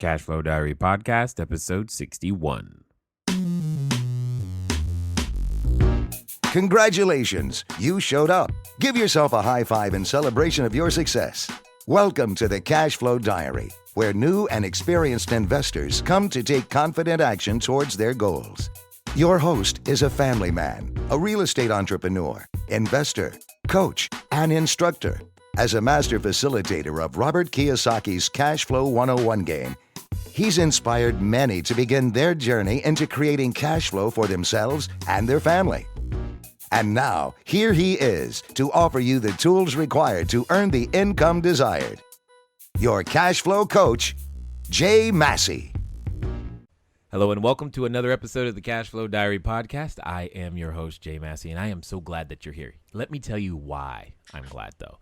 Cashflow Diary Podcast, episode 61. Congratulations, you showed up. Give yourself a high five in celebration of your success. Welcome to the Cashflow Diary, where new and experienced investors come to take confident action towards their goals. Your host is a family man, a real estate entrepreneur, investor, coach, and instructor. As a master facilitator of Robert Kiyosaki's Cashflow 101 game, he's inspired many to begin their journey into creating cash flow for themselves and their family. And now, here he is to offer you the tools required to earn the income desired. Your cash flow coach, Jay Massey. Hello and welcome to another episode of the Cashflow Diary Podcast. I am your host, Jay Massey, and I am so glad that you're here. Let me tell you why I'm glad, though.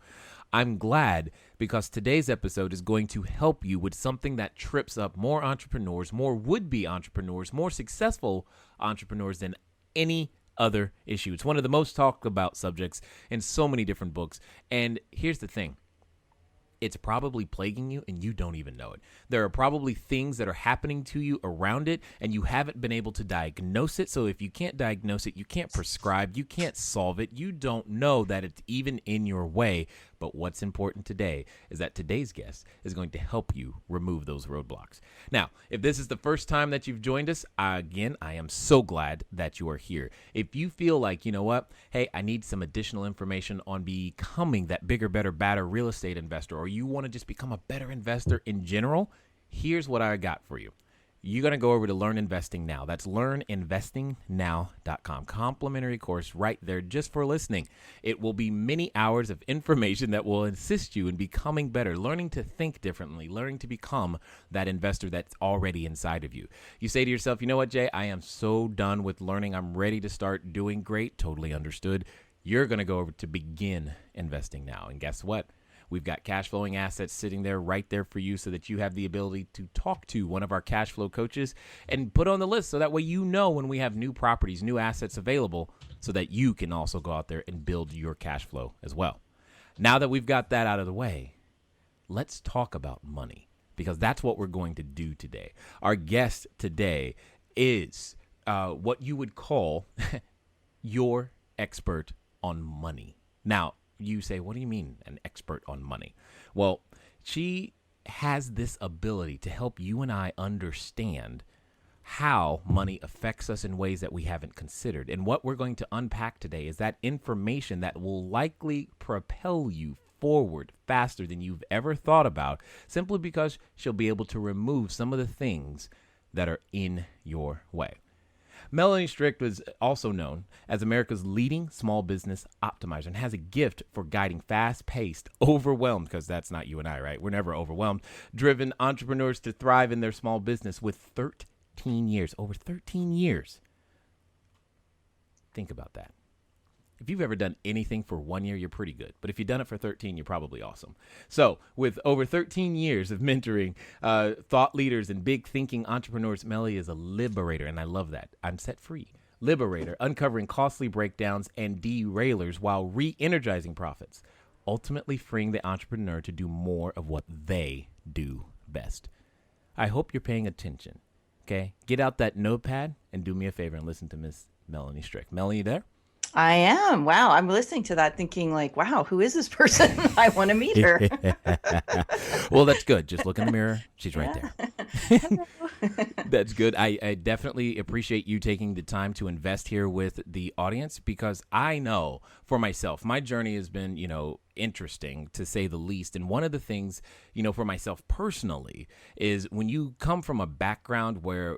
I'm glad because today's episode is going to help you with something that trips up more entrepreneurs, more would-be entrepreneurs, more successful entrepreneurs than any other issue. It's one of the most talked about subjects in so many different books. And here's the thing. It's probably plaguing you and you don't even know it. There are probably things that are happening to you around it and you haven't been able to diagnose it. So if you can't diagnose it, you can't prescribe, you can't solve it. You don't know that it's even in your way. But what's important today is that today's guest is going to help you remove those roadblocks. Now, if this is the first time that you've joined us, again, I am so glad that you are here. If you feel like, you know what, hey, I need some additional information on becoming that bigger, better, badder real estate investor, or you want to just become a better investor in general, here's what I got for you. You're going to go over to Learn Investing Now. That's learninvestingnow.com. Complimentary course right there just for listening. It will be many hours of information that will assist you in becoming better, learning to think differently, learning to become that investor that's already inside of you. You say to yourself, you know what, Jay, I am so done with learning. I'm ready to start doing great. Totally understood. You're going to go over to Begin Investing Now. And guess what? We've got cash flowing assets sitting there right there for you so that you have the ability to talk to one of our cash flow coaches and put on the list so that way you know when we have new properties, new assets available so that you can also go out there and build your cash flow as well. Now that we've got that out of the way, let's talk about money because that's what we're going to do today. Our guest today is what you would call your expert on money. Now, you say, what do you mean an expert on money? Well, she has this ability to help you and I understand how money affects us in ways that we haven't considered. And what we're going to unpack today is that information that will likely propel you forward faster than you've ever thought about, simply because she'll be able to remove some of the things that are in your way. Melanie Strick was also known as America's leading small business optimizer and has a gift for guiding fast-paced, overwhelmed, because that's not you and I, right? We're never overwhelmed, driven entrepreneurs to thrive in their small business with 13 years, over 13 years. Think about that. If you've ever done anything for 1 year, you're pretty good. But if you've done it for 13, you're probably awesome. So with over 13 years of mentoring thought leaders and big thinking entrepreneurs, Melanie is a liberator. And I love that. I'm set free. Liberator, uncovering costly breakdowns and derailers while re-energizing profits, ultimately freeing the entrepreneur to do more of what they do best. I hope you're paying attention. Okay. Get out that notepad and do me a favor and listen to Miss Melanie Strick. Melanie, you there? I am. Wow. I'm listening to that thinking like, wow, who is this person? I want to meet her. Well, that's good. Just look in the mirror. She's right there. That's good. I definitely appreciate you taking the time to invest here with the audience because I know for myself, my journey has been, interesting to say the least. And one of the things, for myself personally is when you come from a background where,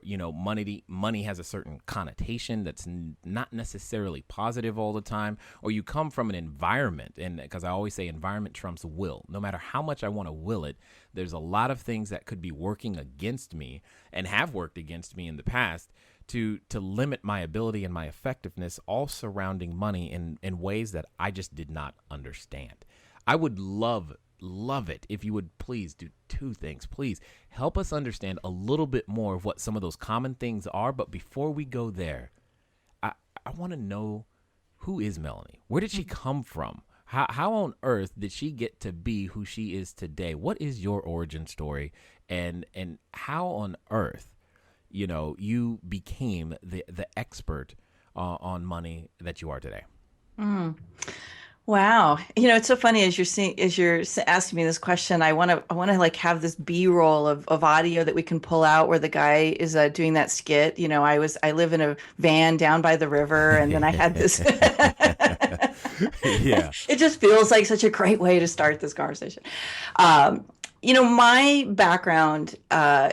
money has a certain connotation that's not necessarily positive all the time, or you come from an environment, and because I always say environment trumps will, no matter how much I want to will it, there's a lot of things that could be working against me and have worked against me in the past to limit my ability and my effectiveness, all surrounding money in ways that I just did not understand. I would love it if you would please do two things. Please help us understand a little bit more of what some of those common things are. But before we go there, I want to know, who is Melanie? Where did she come from? How on earth did she get to be who she is today? What is your origin story? and how on earth, you became the expert on money that you are today. Wow. It's so funny as you're asking me this question, I want to like have this B-roll of audio that we can pull out where the guy is doing that skit. I live in a van down by the river, and then I had this. Yeah. It just feels like such a great way to start this conversation. My background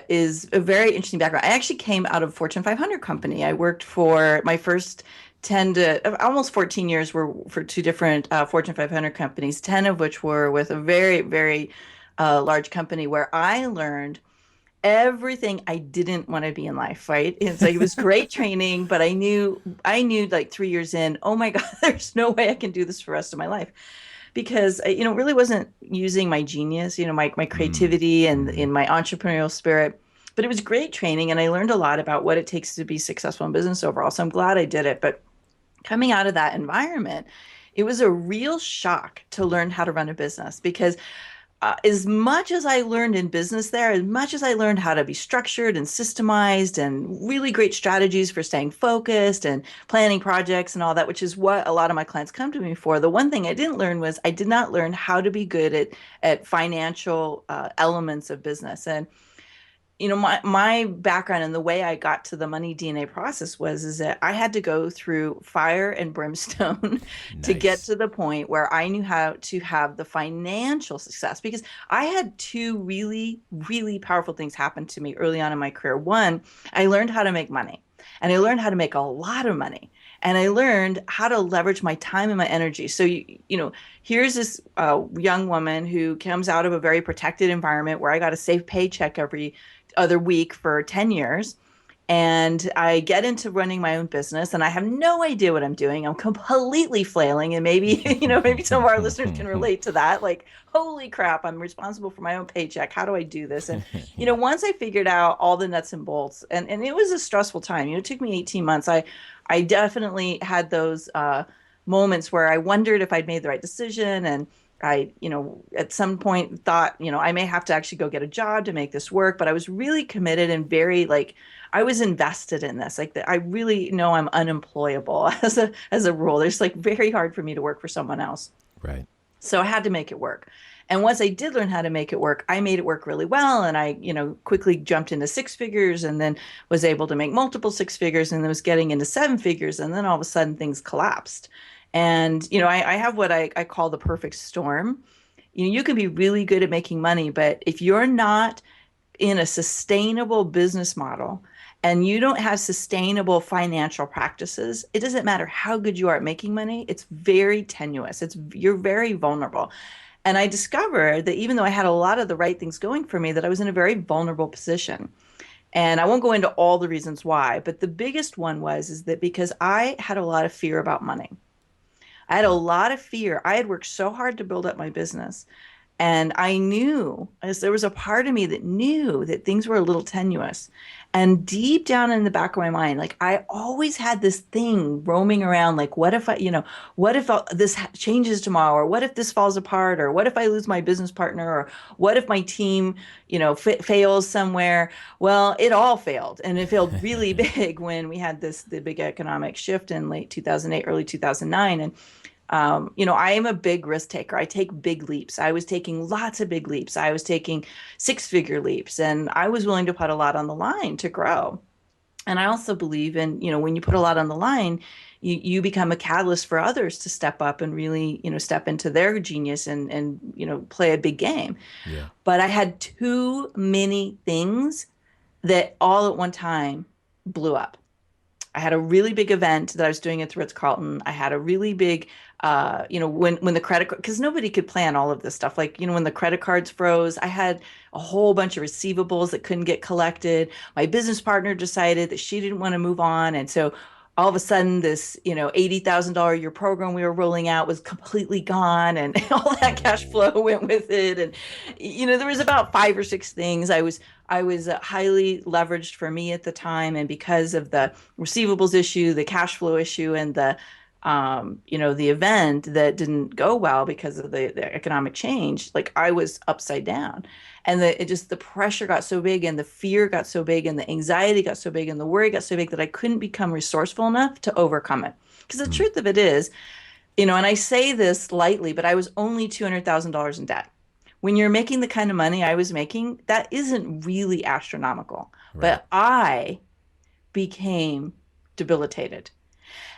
is a very interesting background. I actually came out of Fortune 500 company. I worked for my first 10 to almost 14 years were for two different Fortune 500 companies, 10 of which were with a very, very large company where I learned everything I didn't want to be in life, right? And so it was great training, but I knew like 3 years in, oh my God, there's no way I can do this for the rest of my life. Because I, really wasn't using my genius, my creativity and in my entrepreneurial spirit. But it was great training, and I learned a lot about what it takes to be successful in business overall. So I'm glad I did it. But coming out of that environment, it was a real shock to learn how to run a business, because as much as I learned in business there, as much as I learned how to be structured and systemized and really great strategies for staying focused and planning projects and all that, which is what a lot of my clients come to me for, the one thing I didn't learn was I did not learn how to be good at financial elements of business. And my background and the way I got to the money DNA process is that I had to go through fire and brimstone to get to the point where I knew how to have the financial success, because I had two really, really powerful things happen to me early on in my career. One, I learned how to make money, and I learned how to make a lot of money. And I learned how to leverage my time and my energy. So, here's this young woman who comes out of a very protected environment where I got a safe paycheck every other week for 10 years. And I get into running my own business, and I have no idea what I'm doing. I'm completely flailing. And maybe, maybe some of our listeners can relate to that. Like, holy crap, I'm responsible for my own paycheck. How do I do this? And, once I figured out all the nuts and bolts, and it was a stressful time. It took me 18 months. I definitely had those moments where I wondered if I'd made the right decision. And I, at some point thought, I may have to actually go get a job to make this work. But I was really committed and very I was invested in this. I really know I'm unemployable as a rule. It's very hard for me to work for someone else. Right. So I had to make it work. And once I did learn how to make it work, I made it work really well. And I, quickly jumped into six figures, and then was able to make multiple six figures, and then was getting into seven figures. And then all of a sudden things collapsed. And, I have what I call the perfect storm. You can be really good at making money, but if you're not in a sustainable business model and you don't have sustainable financial practices, it doesn't matter how good you are at making money. It's very tenuous. You're very vulnerable. And I discovered that even though I had a lot of the right things going for me, that I was in a very vulnerable position. And I won't go into all the reasons why, but the biggest one is that because I had a lot of fear about money. I had a lot of fear. I had worked so hard to build up my business. And I knew, as there was a part of me that knew that things were a little tenuous. And deep down in the back of my mind, I always had this thing roaming around, what if what if this changes tomorrow? Or what if this falls apart? Or what if I lose my business partner? Or what if my team, fails somewhere? Well, it all failed. And it failed really big when we had the big economic shift in late 2008, early 2009. And I am a big risk taker. I take big leaps. I was taking lots of big leaps. I was taking six-figure leaps, and I was willing to put a lot on the line to grow. And I also believe in, when you put a lot on the line, you become a catalyst for others to step up and really, step into their genius and play a big game. Yeah. But I had too many things that all at one time blew up. I had a really big event that I was doing at the Ritz-Carlton. I had a really big, when the credit card, because nobody could plan all of this stuff. When the credit cards froze, I had a whole bunch of receivables that couldn't get collected. My business partner decided that she didn't want to move on. And so all of a sudden this, $80,000 a year program we were rolling out was completely gone, and all that cash flow went with it. And, there was about 5 or 6 things. I was highly leveraged for me at the time. And because of the receivables issue, the cash flow issue, and the the event that didn't go well because of the economic change, like I was upside down. And the pressure got so big and the fear got so big and the anxiety got so big and the worry got so big that I couldn't become resourceful enough to overcome it. Because the truth of it is, and I say this lightly, but I was only $200,000 in debt. When you're making the kind of money I was making, that isn't really astronomical. Right. But I became debilitated.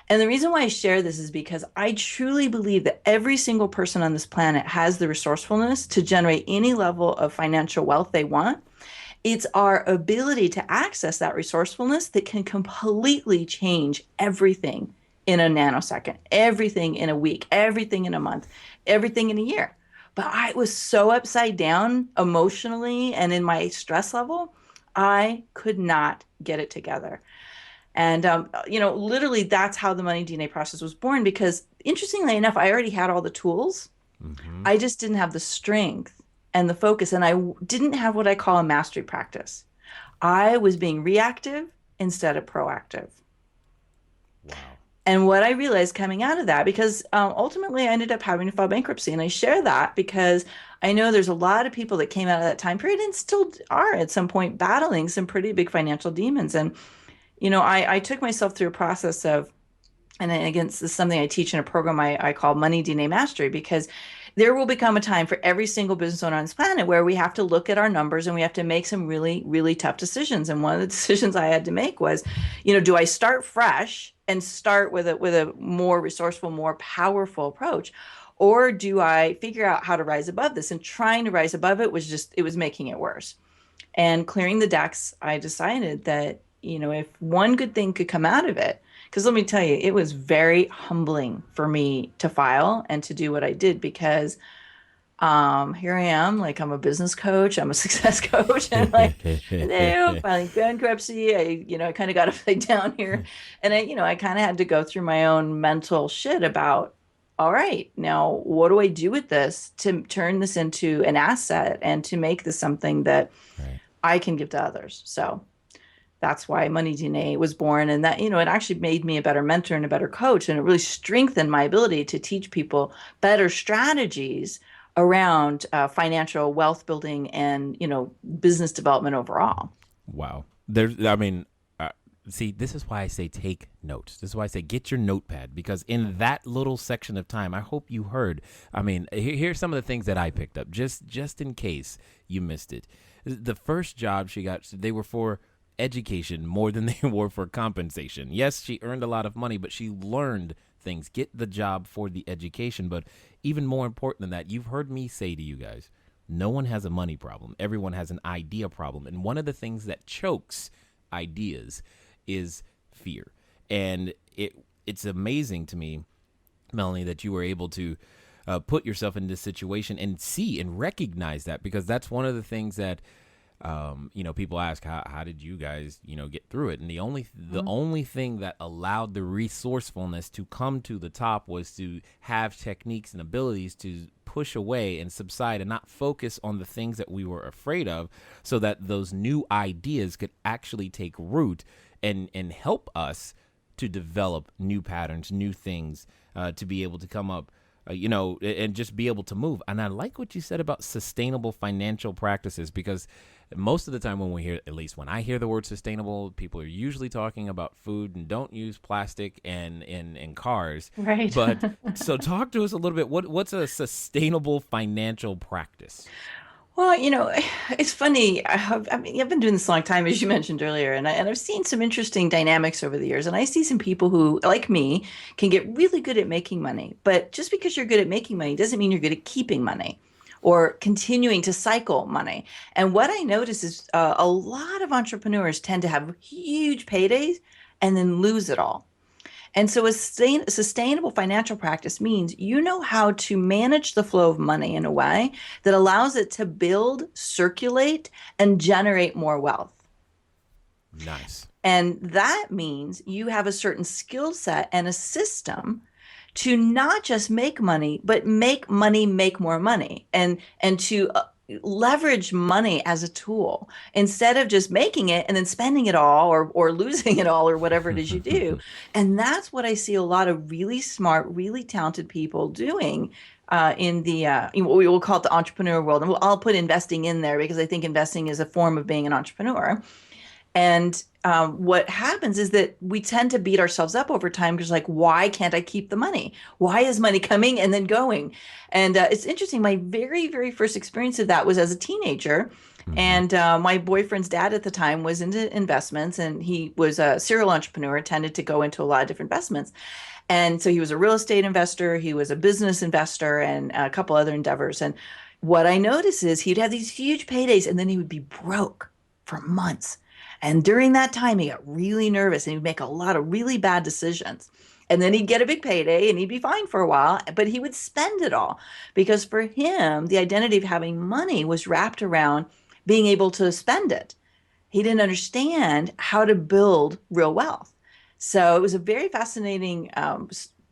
And the reason why I share this is because I truly believe that every single person on this planet has the resourcefulness to generate any level of financial wealth they want. It's our ability to access that resourcefulness that can completely change everything in a nanosecond, everything in a week, everything in a month, everything in a year. But I was so upside down emotionally and in my stress level, I could not get it together. And, literally that's how the Money DNA process was born, because interestingly enough, I already had all the tools. Mm-hmm. I just didn't have the strength and the focus. And I didn't have what I call a mastery practice. I was being reactive instead of proactive. Wow. And what I realized coming out of that, because ultimately I ended up having to file bankruptcy. And I share that because I know there's a lot of people that came out of that time period and still are at some point battling some pretty big financial demons. And I took myself through a process of, and again, this is something I teach in a program I call Money DNA Mastery, because there will become a time for every single business owner on this planet where we have to look at our numbers and we have to make some really, really tough decisions. And one of the decisions I had to make was, do I start fresh and start with a more resourceful, more powerful approach? Or do I figure out how to rise above this? And trying to rise above it was making it worse. And clearing the decks, I decided that, if one good thing could come out of it, because let me tell you, it was very humbling for me to file and to do what I did, because here I am, like I'm a business coach, I'm a success coach, and like, filing bankruptcy, I kind of got upside down here, and I kind of had to go through my own mental shit about, all right, now what do I do with this to turn this into an asset and to make this something that I can give to others? So that's why Money DNA was born. And that, it actually made me a better mentor and a better coach. And it really strengthened my ability to teach people better strategies around financial wealth building and, business development overall. Wow. See, this is why I say take notes. This is why I say get your notepad, because in that little section of time, I hope you heard. Here's some of the things that I picked up, just in case you missed it. The first job she got, they were for education more than they were for compensation. Yes, she earned a lot of money, but she learned things. Get the job for the education. But even more important than that, you've heard me say to you guys, no one has a money problem. Everyone has an idea problem. And one of the things that chokes ideas is fear. And it's amazing to me, Melanie, that you were able to put yourself in this situation and see and recognize that, because that's one of the things that people ask, how did you guys, get through it? And the only thing that allowed the resourcefulness to come to the top was to have techniques and abilities to push away and subside and not focus on the things that we were afraid of, so that those new ideas could actually take root and help us to develop new patterns, new things, to be able to come up, and just be able to move. And I like what you said about sustainable financial practices, because most of the time when I hear the word sustainable, people are usually talking about food and don't use plastic and cars. Right. But so talk to us a little bit. What's a sustainable financial practice? Well, it's funny. I've been doing this a long time, as you mentioned earlier, and I've seen some interesting dynamics over the years. And I see some people who, like me, can get really good at making money. But just because you're good at making money doesn't mean you're good at keeping money or continuing to cycle money. And what I notice is a lot of entrepreneurs tend to have huge paydays and then lose it all. And so a sustainable financial practice means you know how to manage the flow of money in a way that allows it to build, circulate, and generate more wealth. Nice. And that means you have a certain skill set and a system to not just make money, but make money make more money, and to leverage money as a tool instead of just making it and then spending it all or losing it all or whatever it is you do. And that's what I see a lot of really smart, really talented people doing in the what we will call it the entrepreneur world. And I'll put investing in there because I think investing is a form of being an entrepreneur. And what happens is that we tend to beat ourselves up over time because, like, why can't I keep the money? Why is money coming and then going? And it's interesting. My very, very first experience of that was as a teenager. And my boyfriend's dad at the time was into investments, and he was a serial entrepreneur, tended to go into a lot of different investments. And so he was a real estate investor, he was a business investor, and a couple other endeavors. And what I noticed is he'd have these huge paydays, and then he would be broke for months. And during that time, he got really nervous and he'd make a lot of really bad decisions. And then he'd get a big payday and he'd be fine for a while, but he would spend it all because for him, the identity of having money was wrapped around being able to spend it. He didn't understand how to build real wealth. So it was a very fascinating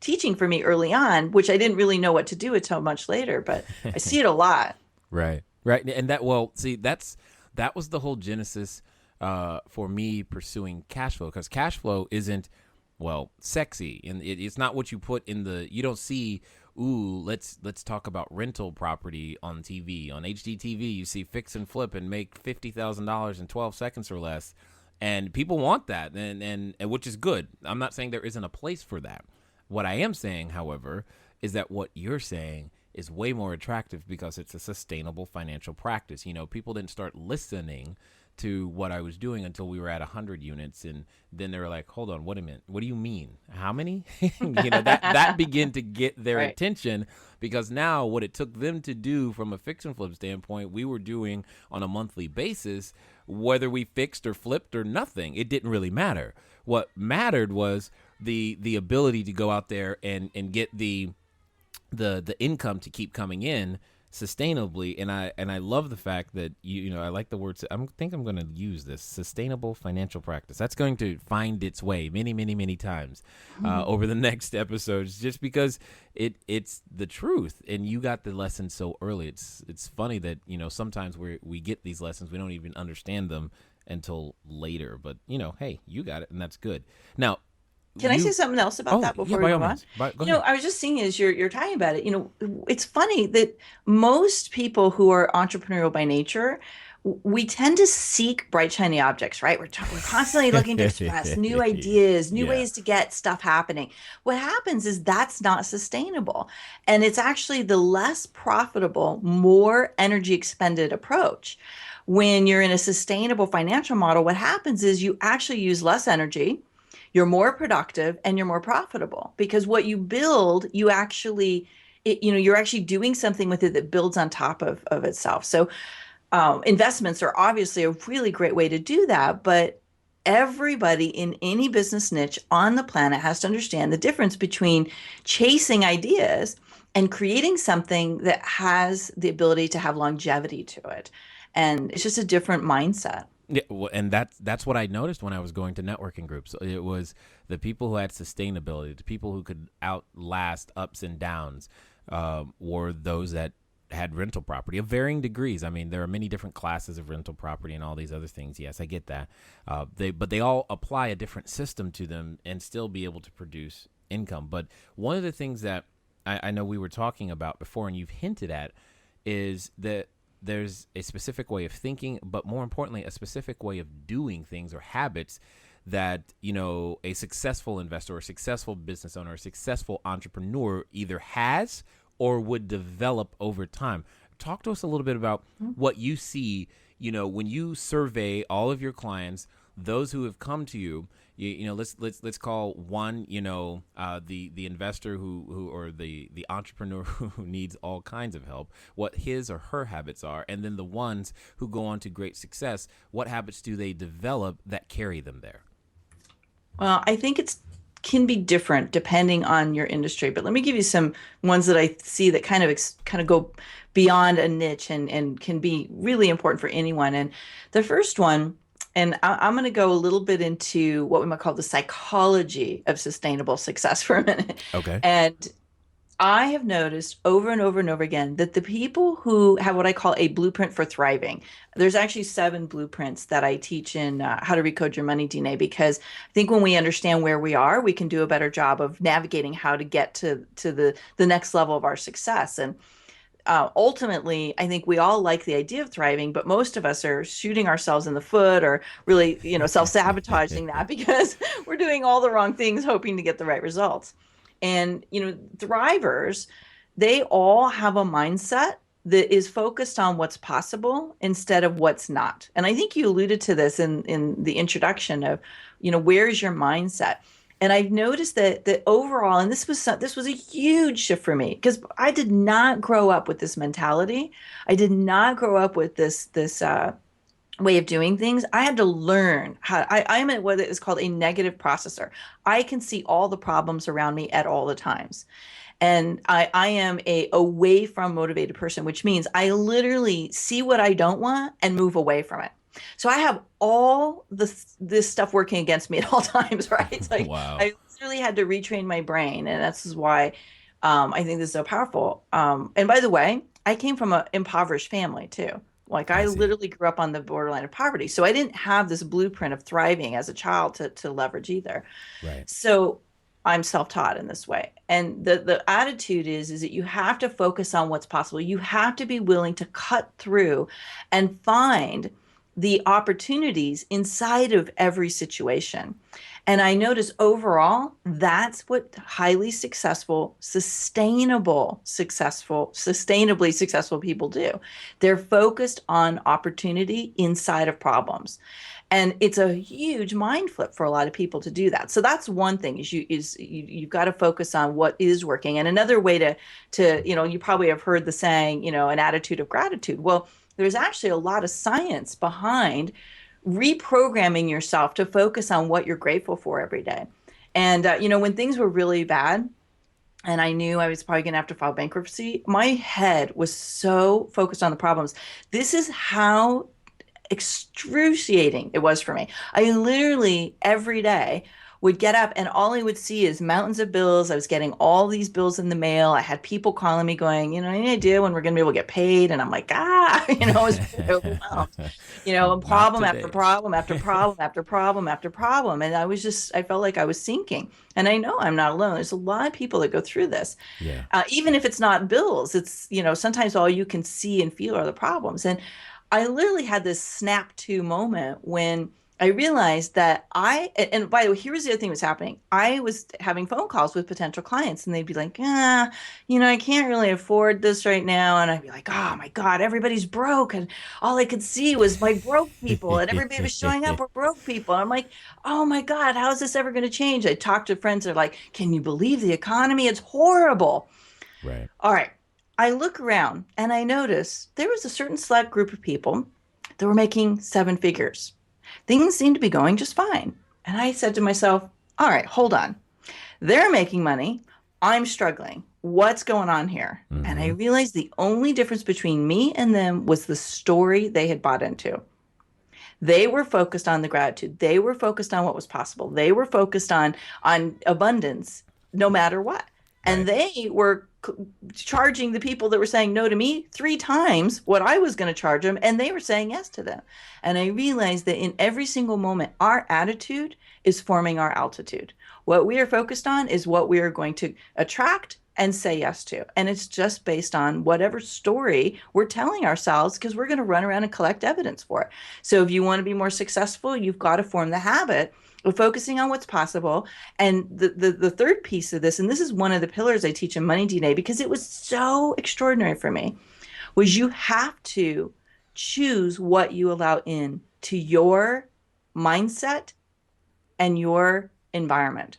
teaching for me early on, which I didn't really know what to do until much later, but I see it a lot. Right. And that was the whole genesis for me pursuing cash flow, because cash flow isn't, sexy, and it's not what you put in you don't see, let's talk about rental property on TV. On HGTV, you see fix and flip and make $50,000 in 12 seconds or less. And people want that, and which is good. I'm not saying there isn't a place for that. What I am saying, however, is that what you're saying is way more attractive because it's a sustainable financial practice. People didn't start listening to what I was doing until we were at 100 units, and then they were like, hold on, what a minute, what do you mean, how many? that began to get their Right. attention, because now what it took them to do from a fix and flip standpoint, we were doing on a monthly basis, whether we fixed or flipped or nothing. It didn't really matter. What mattered was the ability to go out there and get the income to keep coming in sustainably. And I love the fact that I like the word. I think I'm going to use this sustainable financial practice. That's going to find its way many, many, many times over the next episodes, just because it's the truth. And you got the lesson so early. It's funny that sometimes we get these lessons, we don't even understand them until later. But hey, you got it, and that's good. Now, Can I say something else about that before we move on? Go ahead. I was just thinking as you're talking about it, it's funny that most people who are entrepreneurial by nature, we tend to seek bright, shiny objects, right? We're constantly looking to express new ideas, new ways to get stuff happening. What happens is that's not sustainable. And it's actually the less profitable, more energy expended approach. When you're in a sustainable financial model, what happens is you actually use less energy, you're more productive, and you're more profitable, because what you build, you're actually doing something with it that builds on top of itself. So investments are obviously a really great way to do that, but everybody in any business niche on the planet has to understand the difference between chasing ideas and creating something that has the ability to have longevity to it. And it's just a different mindset. Yeah, well, and that's what I noticed when I was going to networking groups. It was the people who had sustainability, the people who could outlast ups and downs, were those that had rental property of varying degrees. I mean, there are many different classes of rental property and all these other things. Yes, I get that. But they all apply a different system to them and still be able to produce income. But one of the things that I know we were talking about before, and you've hinted at, is that there's a specific way of thinking, but more importantly, a specific way of doing things or habits that, a successful investor or a successful business owner or a successful entrepreneur either has or would develop over time. Talk to us a little bit about what you see, when you survey all of your clients, those who have come to you, let's call one, the investor who or the entrepreneur who needs all kinds of help, what his or her habits are, and then the ones who go on to great success, what habits do they develop that carry them there? Well, I think can be different depending on your industry, but let me give you some ones that I see that kind of go beyond a niche and can be really important for anyone. And the first one, and I'm going to go a little bit into what we might call the psychology of sustainable success for a minute. Okay. And I have noticed over and over and over again that the people who have what I call a blueprint for thriving, there's actually 7 blueprints that I teach in How to Recode Your Money DNA, because I think when we understand where we are, we can do a better job of navigating how to get to the next level of our success. And ultimately, I think we all like the idea of thriving, but most of us are shooting ourselves in the foot or really, self-sabotaging that because we're doing all the wrong things, hoping to get the right results. And, thrivers, they all have a mindset that is focused on what's possible instead of what's not. And I think you alluded to this in the introduction of, where's your mindset? And I've noticed that overall, and this was a huge shift for me because I did not grow up with this mentality. I did not grow up with this way of doing things. I had to learn how. I'm at what is called a negative processor. I can see all the problems around me at all the times. And I am a away from motivated person, which means I literally see what I don't want and move away from it. So I have all this stuff working against me at all times, right? It's like Wow. I literally had to retrain my brain, and that's why I think this is so powerful. And by the way, I came from an impoverished family too. Like I literally grew up on the borderline of poverty, so I didn't have this blueprint of thriving as a child to leverage either. Right. So I'm self-taught in this way. And the attitude is that you have to focus on what's possible. You have to be willing to cut through and find the opportunities inside of every situation. And I notice overall, that's what highly successful, sustainably successful people do. They're focused on opportunity inside of problems. And it's a huge mind flip for a lot of people to do that. So that's one thing you've got to focus on what is working. And another way to you probably have heard the saying, an attitude of gratitude. Well, there's actually a lot of science behind reprogramming yourself to focus on what you're grateful for every day. And, when things were really bad and I knew I was probably going to have to file bankruptcy, my head was so focused on the problems. This is how excruciating it was for me. I literally every day would get up and all I would see is mountains of bills. I was getting all these bills in the mail. I had people calling me going, any idea when we're going to be able to get paid? And I'm like, I was overwhelmed, problem after problem after problem after problem after problem. And I felt like I was sinking. And I know I'm not alone. There's a lot of people that go through this. Yeah. Even if it's not bills, it's, sometimes all you can see and feel are the problems. And I literally had this snap to moment when I realized that and by the way, here's the other thing that was happening. I was having phone calls with potential clients and they'd be like, I can't really afford this right now. And I'd be like, oh my God, everybody's broke. And all I could see was my broke people and everybody was showing up were broke people. And I'm like, oh my God, how is this ever going to change? I talked to friends that are like, can you believe the economy? It's horrible. Right. All right. I look around and I notice there was a certain select group of people that were making 7 figures. Things seemed to be going just fine. And I said to myself, all right, hold on. They're making money. I'm struggling. What's going on here? Mm-hmm. And I realized the only difference between me and them was the story they had bought into. They were focused on the gratitude. They were focused on what was possible. They were focused on abundance no matter what. And they were charging the people that were saying no to me 3 times what I was going to charge them. And they were saying yes to them. And I realized that in every single moment, our attitude is forming our altitude. What we are focused on is what we are going to attract and say yes to. And it's just based on whatever story we're telling ourselves, because we're going to run around and collect evidence for it. So if you want to be more successful, you've got to form the habit of focusing on what's possible. And the third piece of this, and this is one of the pillars I teach in Money DNA because it was so extraordinary for me, was you have to choose what you allow in to your mindset and your environment.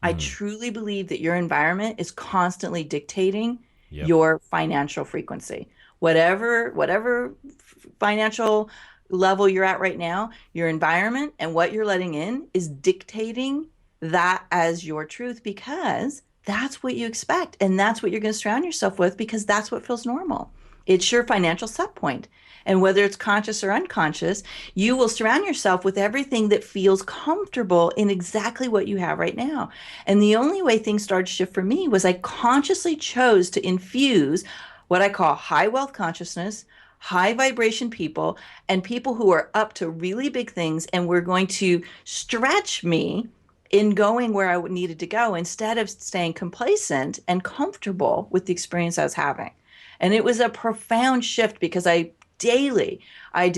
I truly believe that your environment is constantly dictating your financial frequency. Whatever financial level you're at right now, your environment and what you're letting in is dictating that as your truth, because that's what you expect. And that's what you're going to surround yourself with, because that's what feels normal. It's your financial set point. And whether it's conscious or unconscious, you will surround yourself with everything that feels comfortable in exactly what you have right now. And the only way things started to shift for me was I consciously chose to infuse what I call high wealth consciousness, high vibration people, and people who are up to really big things and were going to stretch me in going where I needed to go instead of staying complacent and comfortable with the experience I was having. And it was a profound shift because daily, I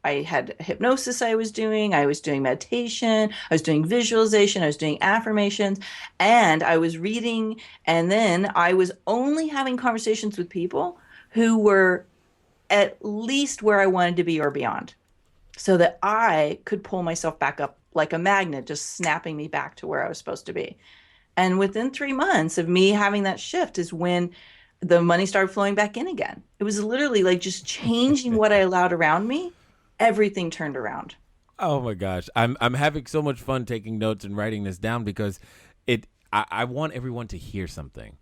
had hypnosis I was doing meditation, I was doing visualization, I was doing affirmations, and I was reading. And then I was only having conversations with people who were at least where I wanted to be or beyond, so that I could pull myself back up like a magnet, just snapping me back to where I was supposed to be. And within 3 months of me having that shift is when the money started flowing back in again. It was literally like just changing what I allowed around me. Everything turned around. Oh my gosh. I'm having so much fun taking notes and writing this down because I want everyone to hear something.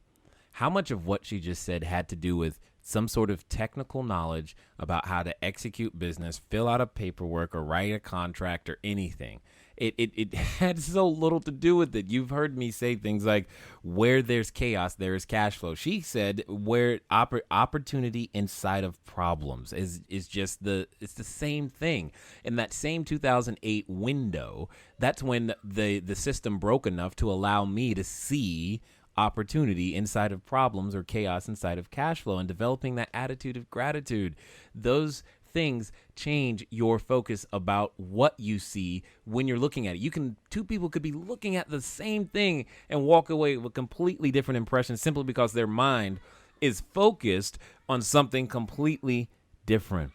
How much of what she just said had to do with some sort of technical knowledge about how to execute business, fill out a paperwork, or write a contract or anything. It had so little to do with it. You've heard me say things like, where there's chaos, there is cash flow. She said where opportunity inside of problems is just it's the same thing. In that same 2008 window, that's when the system broke enough to allow me to see opportunity inside of problems or chaos inside of cash flow, and developing that attitude of gratitude. Those things change your focus about what you see when you're looking at it. Two people could be looking at the same thing and walk away with completely different impressions simply because their mind is focused on something completely different.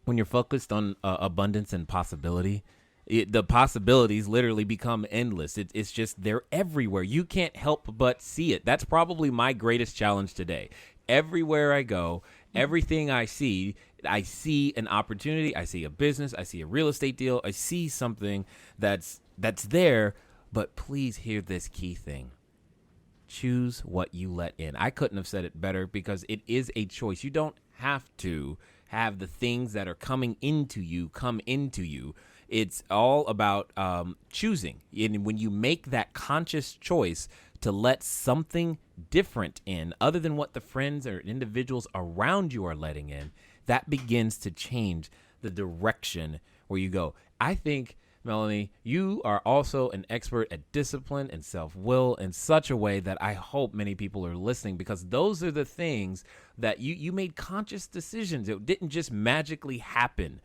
When you're focused on abundance and possibility, the possibilities literally become endless. It's just, they're everywhere. You can't help but see it. That's probably my greatest challenge today. Everywhere I go, everything I see an opportunity. I see a business. I see a real estate deal. I see something that's there. But please hear this key thing. Choose what you let in. I couldn't have said it better, because it is a choice. You don't have to have the things that are coming into you come into you. It's all about choosing. And when you make that conscious choice to let something different in, other than what the friends or individuals around you are letting in, that begins to change the direction where you go. I think, Melanie, you are also an expert at discipline and self-will in such a way that I hope many people are listening, because those are the things that you made conscious decisions. It didn't just magically happen.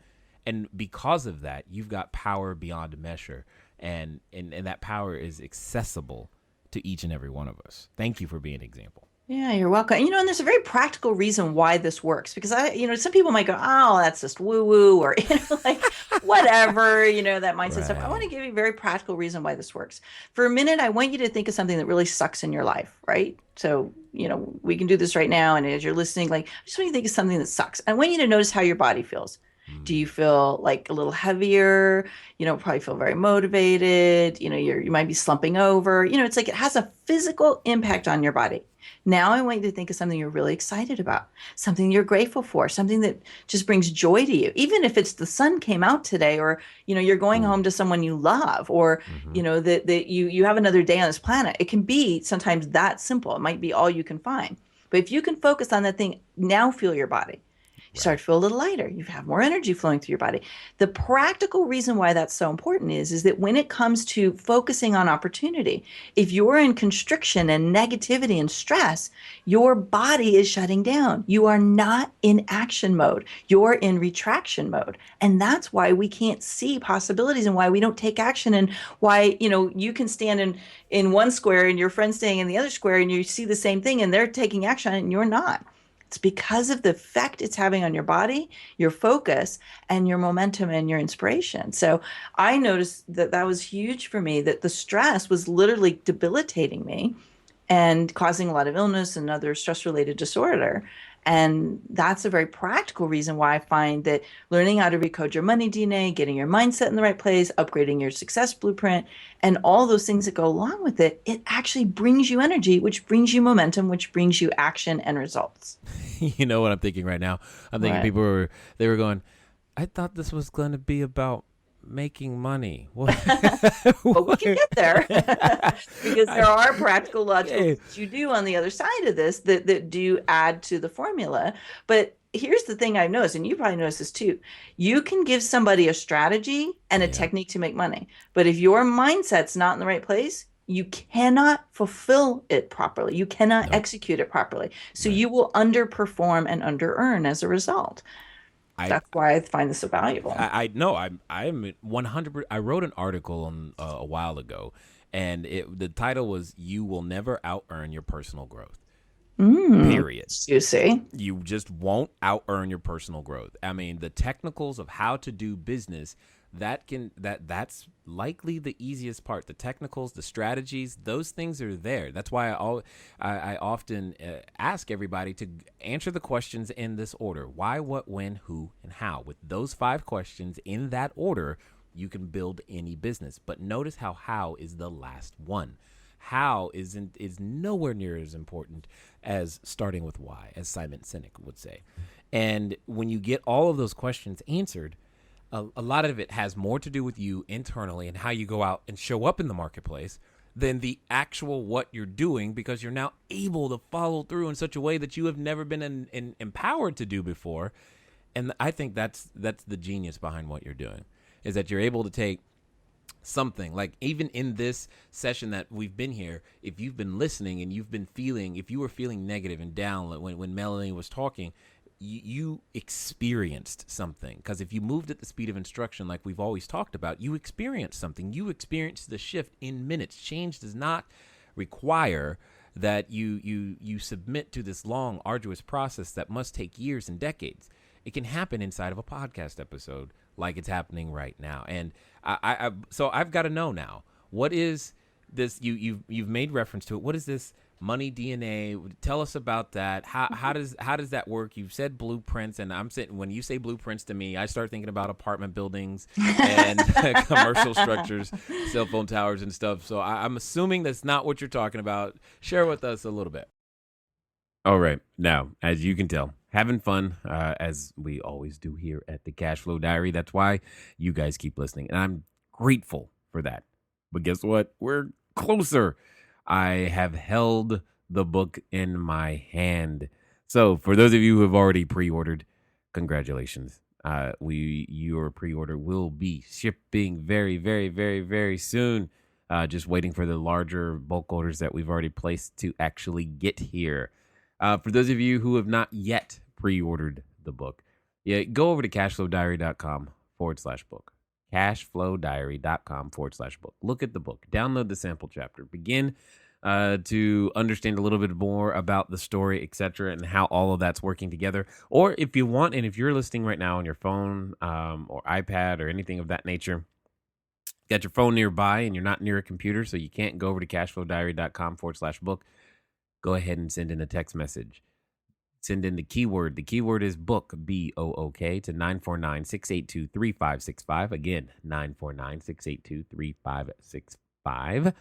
And because of that, you've got power beyond measure, and that power is accessible to each and every one of us. Thank you for being an example. Yeah, you're welcome. And there's a very practical reason why this works, because some people might go, oh, that's just woo woo, or, like whatever, that mindset stuff. I want to give you a very practical reason why this works. For a minute, I want you to think of something that really sucks in your life, right? So, we can do this right now. And as you're listening, I just want you to think of something that sucks. I want you to notice how your body feels. Do you feel like a little heavier? Probably feel very motivated. You might be slumping over. It's like it has a physical impact on your body. Now I want you to think of something you're really excited about, something you're grateful for, something that just brings joy to you. Even if it's the sun came out today, or, you're going home to someone you love, or, that you have another day on this planet. It can be sometimes that simple. It might be all you can find. But if you can focus on that thing, now feel your body. You start to feel a little lighter. You have more energy flowing through your body. The practical reason why that's so important is that when it comes to focusing on opportunity, if you're in constriction and negativity and stress, your body is shutting down. You are not in action mode. You're in retraction mode. And that's why we can't see possibilities, and why we don't take action, and why, you can stand in one square and your friend's staying in the other square, and you see the same thing and they're taking action and you're not. It's because of the effect it's having on your body, your focus, and your momentum and your inspiration. So I noticed that was huge for me, that the stress was literally debilitating me and causing a lot of illness and other stress-related disorder. And that's a very practical reason why I find that learning how to recode your money DNA, getting your mindset in the right place, upgrading your success blueprint, and all those things that go along with it, it actually brings you energy, which brings you momentum, which brings you action and results. You know what I'm thinking right now? I'm thinking Right. people they were going, I thought this was going to be about making money. What? But we can get there because there are practical, logical Okay. things you do on the other side of this that do add to the formula. But here's the thing I've noticed, and you probably noticed this too. You can give somebody a strategy and a Yeah. technique to make money. But if your mindset's not in the right place, you cannot fulfill it properly. You cannot Nope. execute it properly. So Right. you will underperform and under earn as a result. I That's why I find this so valuable. I know I'm 100. I wrote an article on a while ago, and the title was "You will never out earn your personal growth." Period. You see? You just won't out earn your personal growth. I mean, the technicals of how to do business, that's likely the easiest part. The technicals, the strategies, those things are there. That's why I often ask everybody to answer the questions in this order: why, what, when, who, and how. With those 5 questions in that order, you can build any business. But notice how is the last one. How is nowhere near as important as starting with why, as Simon Sinek would say. And when you get all of those questions answered, a lot of it has more to do with you internally and how you go out and show up in the marketplace than the actual what you're doing, because you're now able to follow through in such a way that you have never been empowered to do before. And I think that's the genius behind what you're doing, is that you're able to take something like, even in this session that we've been here, if you've been listening and you've been feeling, if you were feeling negative and down when Melanie was talking, you experienced something. Because if you moved at the speed of instruction, like we've always talked about, you experienced something. You experienced the shift in minutes. Change does not require that you submit to this long, arduous process that must take years and decades. It can happen inside of a podcast episode, like it's happening right now. And so I've got to know now, what is this? You've made reference to it. What is this money DNA? Tell us about that. How does that work? You've said blueprints, and I'm sitting, when you say blueprints to me, I start thinking about apartment buildings and commercial structures, cell phone towers and stuff. So I'm assuming that's not what you're talking about. Share with us a little bit. All right. Now, as you can tell, having fun, as we always do here at the Cashflow Diary. That's why you guys keep listening, and I'm grateful for that. But guess what? We're closer. I have held the book in my hand. So for those of you who have already pre-ordered, congratulations. Your pre-order will be shipping very, very, very, very soon. Just waiting for the larger bulk orders that we've already placed to actually get here. For those of you who have not yet pre-ordered the book, go over to cashflowdiary.com/book. Cashflowdiary.com/book. Look at the book. Download the sample chapter. Begin to understand a little bit more about the story, etc., and how all of that's working together. Or if you want, and if you're listening right now on your phone or iPad or anything of that nature, got your phone nearby and you're not near a computer, so you can't go over to cashflowdiary.com/book, go ahead and send in a text message. Send in the keyword. The keyword is book, BOOK, to 949-682-3565. Again, 949-682-3565.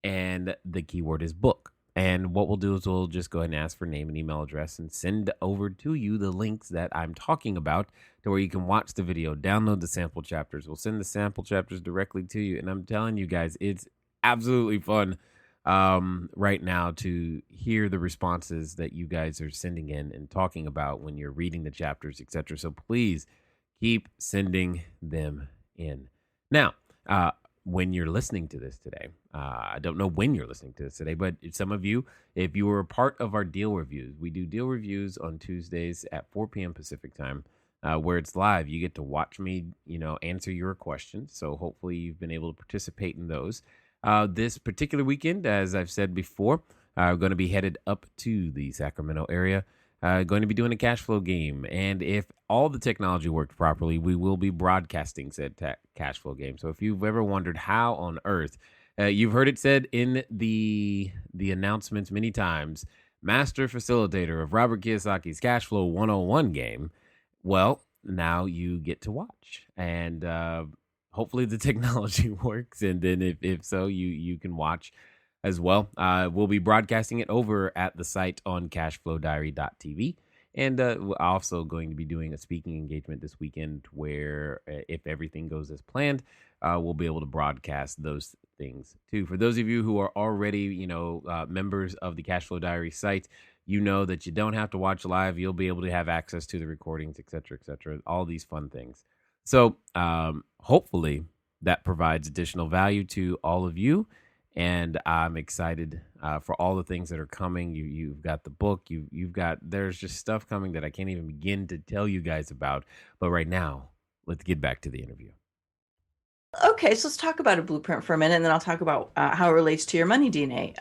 And the keyword is book. And what we'll do is we'll just go ahead and ask for name and email address and send over to you the links that I'm talking about, to where you can watch the video, download the sample chapters. We'll send the sample chapters directly to you. And I'm telling you guys, it's absolutely fun right now to hear the responses that you guys are sending in and talking about when you're reading the chapters, etc. So please keep sending them in. Now, when you're listening to this today, I don't know when you're listening to this today, but some of you, if you were a part of our deal reviews, we do deal reviews on Tuesdays at 4 p.m. Pacific time, where it's live. You get to watch me, answer your questions. So hopefully you've been able to participate in those. This particular weekend, as I've said before, I'm going to be headed up to the Sacramento area, going to be doing a cash flow game. And if all the technology worked properly, we will be broadcasting said cash flow game. So if you've ever wondered how on earth, you've heard it said in the announcements many times, master facilitator of Robert Kiyosaki's Cash Flow 101 game, well, now you get to watch. And hopefully the technology works. And then if so, you can watch as well. We'll be broadcasting it over at the site on cashflowdiary.tv. And we're also going to be doing a speaking engagement this weekend where, if everything goes as planned, we'll be able to broadcast those things too. For those of you who are already, members of the Cashflow Diary site, you know that you don't have to watch live. You'll be able to have access to the recordings, et cetera, all these fun things. So hopefully that provides additional value to all of you. And I'm excited for all the things that are coming. You've got the book. There's just stuff coming that I can't even begin to tell you guys about. But right now, let's get back to the interview. Okay, so let's talk about a blueprint for a minute, and then I'll talk about how it relates to your money DNA.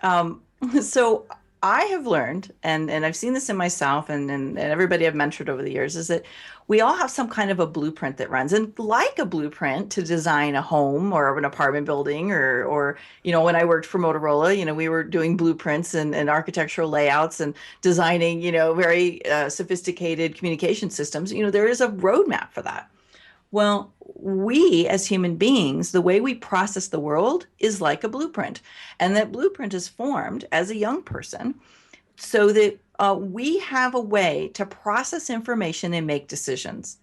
So I have learned, and I've seen this in myself and everybody I've mentored over the years, is that we all have some kind of a blueprint that runs. And like a blueprint to design a home or an apartment building, or when I worked for Motorola, we were doing blueprints and architectural layouts and designing, very sophisticated communication systems. There is a roadmap for that. Well, we as human beings, the way we process the world is like a blueprint. And that blueprint is formed as a young person so that we have a way to process information and make decisions.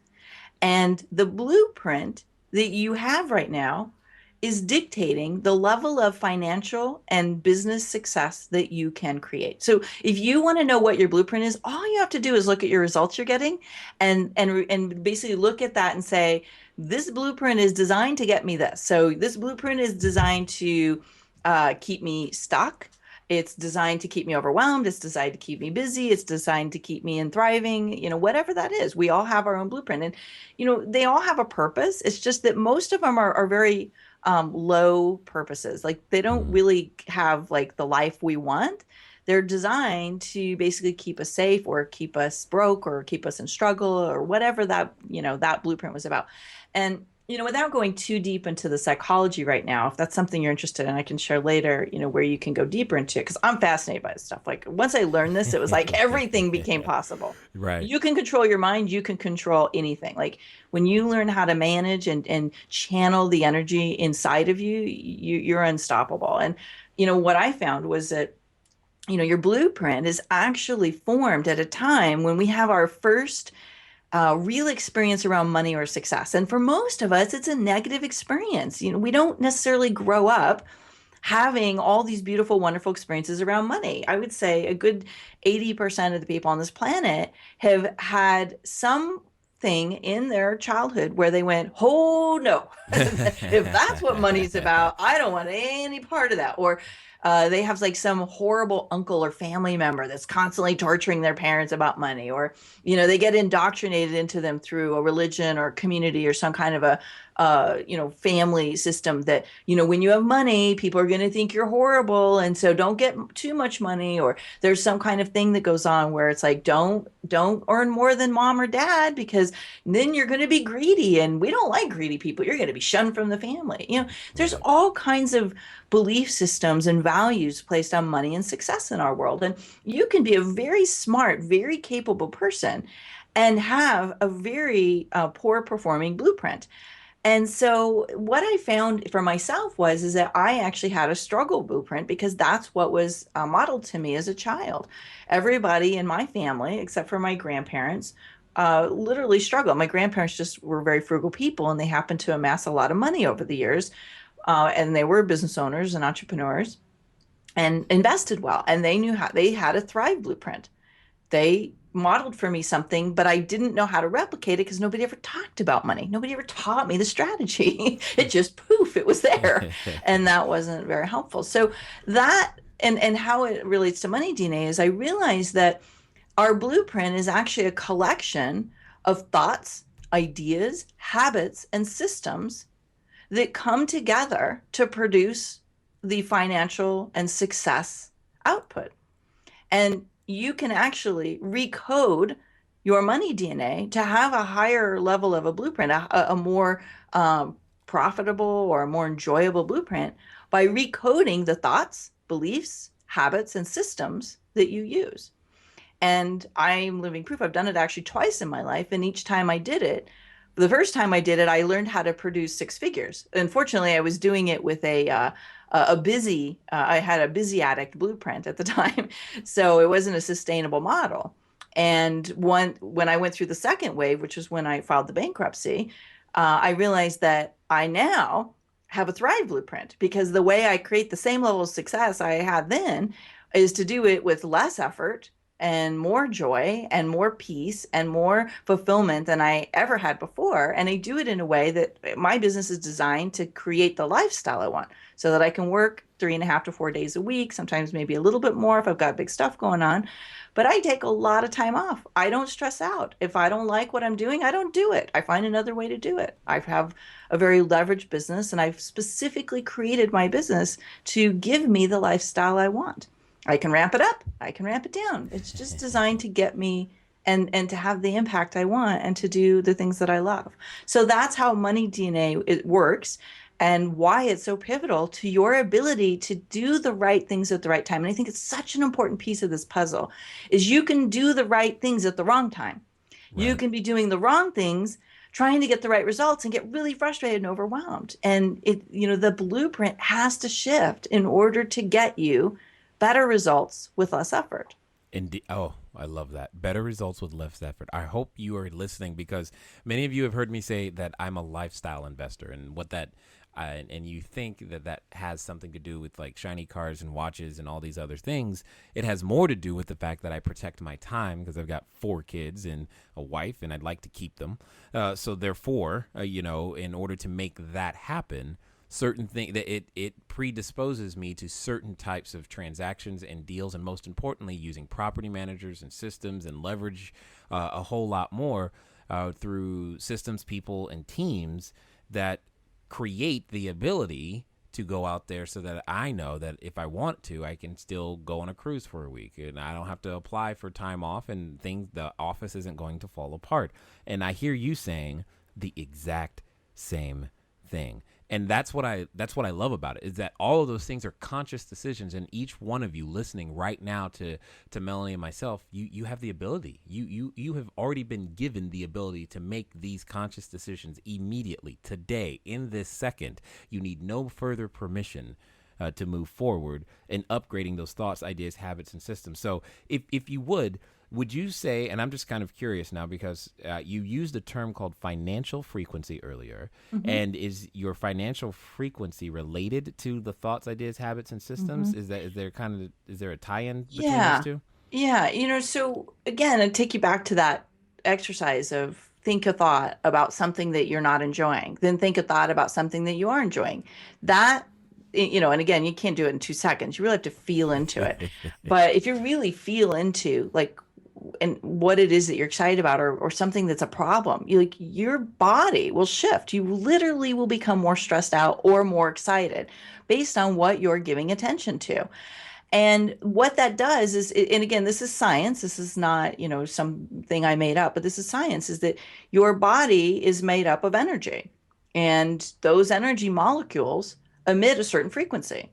And the blueprint that you have right now is dictating the level of financial and business success that you can create. So if you want to know what your blueprint is, all you have to do is look at your results you're getting and basically look at that and say, this blueprint is designed to get me this. So this blueprint is designed to keep me stuck. It's designed to keep me overwhelmed. It's designed to keep me busy. It's designed to keep me in thriving, whatever that is. We all have our own blueprint. And, they all have a purpose. It's just that most of them are very low purposes. Like they don't really have like the life we want. They're designed to basically keep us safe or keep us broke or keep us in struggle or whatever that, that blueprint was about. And, without going too deep into the psychology right now, if that's something you're interested in, I can share later, where you can go deeper into it. Cause I'm fascinated by this stuff. Like once I learned this, it was like everything became possible. Right. You can control your mind. You can control anything. Like when you learn how to manage and channel the energy inside of you, you're unstoppable. And, what I found was that, your blueprint is actually formed at a time when we have our first real experience around money or success. And for most of us, it's a negative experience. We don't necessarily grow up having all these beautiful, wonderful experiences around money. I would say a good 80% of the people on this planet have had something in their childhood where they went, oh no, if that's what money's about, I don't want any part of that. Or they have like some horrible uncle or family member that's constantly torturing their parents about money, or, they get indoctrinated into them through a religion or community or some kind of a, family system that, when you have money, people are going to think you're horrible. And so don't get too much money, or there's some kind of thing that goes on where it's like, don't earn more than mom or dad, because then you're going to be greedy. And we don't like greedy people. You're going to be shunned from the family. There's all kinds of belief systems and values placed on money and success in our world. And you can be a very smart, very capable person and have a very poor performing blueprint. And so what I found for myself is that I actually had a struggle blueprint, because that's what was modeled to me as a child. Everybody in my family, except for my grandparents, literally struggled. My grandparents just were very frugal people, and they happened to amass a lot of money over the years. And they were business owners and entrepreneurs and invested well. And they knew how they had a thrive blueprint. They modeled for me something, but I didn't know how to replicate it because nobody ever talked about money. Nobody ever taught me the strategy. It just poof, it was there. And that wasn't very helpful. So that and how it relates to money DNA is I realized that our blueprint is actually a collection of thoughts, ideas, habits, and systems that come together to produce the financial and success output. And you can actually recode your money DNA to have a higher level of a blueprint, a more profitable or a more enjoyable blueprint by recoding the thoughts, beliefs, habits, and systems that you use. And I'm living proof. I've done it actually twice in my life. And each time I did it, the first time I did it, I learned how to produce six figures. Unfortunately, I was doing it with I had a busy addict blueprint at the time. So it wasn't a sustainable model. And when I went through the second wave, which was when I filed the bankruptcy, I realized that I now have a Thrive blueprint, because the way I create the same level of success I had then is to do it with less effort and more joy and more peace and more fulfillment than I ever had before. And I do it in a way that my business is designed to create the lifestyle I want, so that I can work 3.5 to 4 days a week, sometimes maybe a little bit more if I've got big stuff going on. But I take a lot of time off. I don't stress out. If I don't like what I'm doing, I don't do it. I find another way to do it. I have a very leveraged business, and I've specifically created my business to give me the lifestyle I want. I can ramp it up. I can ramp it down. It's just designed to get me and to have the impact I want and to do the things that I love. So that's how Money DNA it works, and why it's so pivotal to your ability to do the right things at the right time. And I think it's such an important piece of this puzzle is you can do the right things at the wrong time. Right. You can be doing the wrong things, trying to get the right results, and get really frustrated and overwhelmed. And the blueprint has to shift in order to get you better results with less effort. Indeed. Oh, I love that. Better results with less effort. I hope you are listening, because many of you have heard me say that I'm a lifestyle investor, and what that and you think that has something to do with like shiny cars and watches and all these other things. It has more to do with the fact that I protect my time, because I've got 4 kids and a wife, and I'd like to keep them. So therefore, in order to make that happen, certain things that it predisposes me to certain types of transactions and deals, and most importantly, using property managers and systems and leverage a whole lot more through systems, people, and teams that create the ability to go out there, so that I know that if I want to, I can still go on a cruise for a week, and I don't have to apply for time off, and the office isn't going to fall apart. And I hear you saying the exact same thing. And that's what I love about it, is that all of those things are conscious decisions. And each one of you listening right now to Melanie and myself, you have the ability. You have already been given the ability to make these conscious decisions immediately, today, in this second. You need no further permission to move forward in upgrading those thoughts, ideas, habits, and systems. So if you would you say, and I'm just kind of curious now, because you used a term called financial frequency earlier, mm-hmm. and is your financial frequency related to the thoughts, ideas, habits, and systems? Mm-hmm. Is there a tie-in between those two? Yeah. So again, I'd take you back to that exercise of think a thought about something that you're not enjoying, then think a thought about something that you are enjoying. That, and again, you can't do it in 2 seconds. You really have to feel into it. But if you really feel into and what it is that you're excited about, or something that's a problem, your body will shift. You literally will become more stressed out or more excited based on what you're giving attention to. And what that does is, and again, this is science. This is not, something I made up, but this is science, is that your body is made up of energy, and those energy molecules emit a certain frequency.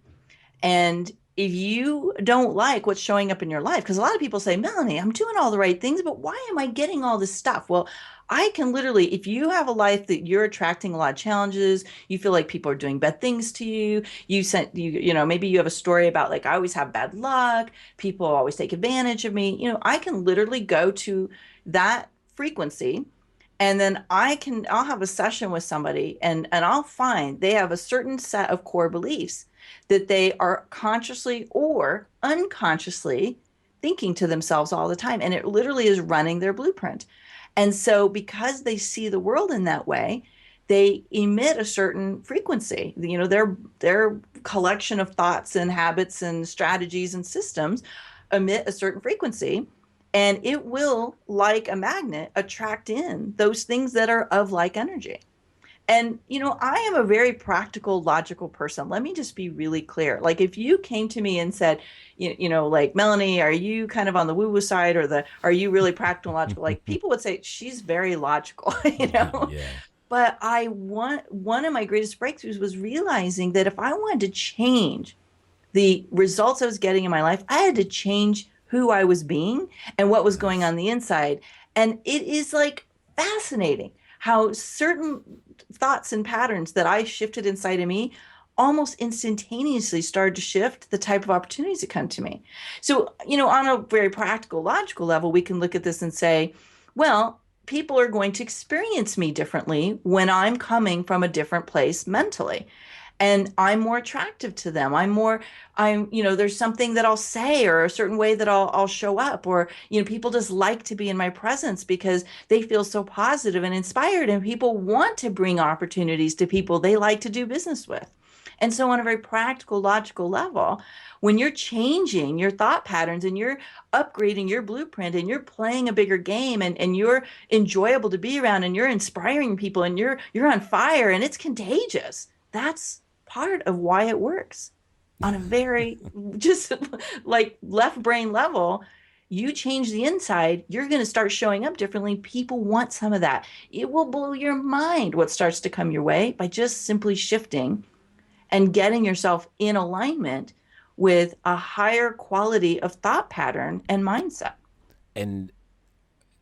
And if you don't like what's showing up in your life, because a lot of people say, Melanie, I'm doing all the right things, but why am I getting all this stuff? Well, I can literally, if you have a life that you're attracting a lot of challenges, you feel like people are doing bad things to you, maybe you have a story about I always have bad luck, people always take advantage of me, I can literally go to that frequency, and then I'll have a session with somebody, and I'll find they have a certain set of core beliefs that they are consciously or unconsciously thinking to themselves all the time. And it literally is running their blueprint. And so because they see the world in that way, they emit a certain frequency. Their collection of thoughts and habits and strategies and systems emit a certain frequency. And it will, like a magnet, attract in those things that are of like energy. And, I am a very practical, logical person. Let me just be really clear. If you came to me and said, Melanie, are you kind of on the woo-woo side, or are you really practical and logical? People would say she's very logical, Yeah. But one of my greatest breakthroughs was realizing that if I wanted to change the results I was getting in my life, I had to change who I was being and what was going on the inside. And it is like fascinating how certain thoughts and patterns that I shifted inside of me almost instantaneously started to shift the type of opportunities that come to me. So, on a very practical, logical level, we can look at this and say, well, people are going to experience me differently when I'm coming from a different place mentally. And I'm more attractive to them. There's something that I'll say or a certain way that I'll show up, or, people just like to be in my presence because they feel so positive and inspired, and people want to bring opportunities to people they like to do business with. And so on a very practical, logical level, when you're changing your thought patterns and you're upgrading your blueprint and you're playing a bigger game, and you're enjoyable to be around and you're inspiring people and you're on fire and it's contagious, that's part of why it works on a very just like left brain level. You change the inside, you're going to start showing up differently. People want some of that. It will blow your mind what starts to come your way by just simply shifting and getting yourself in alignment with a higher quality of thought pattern and mindset. And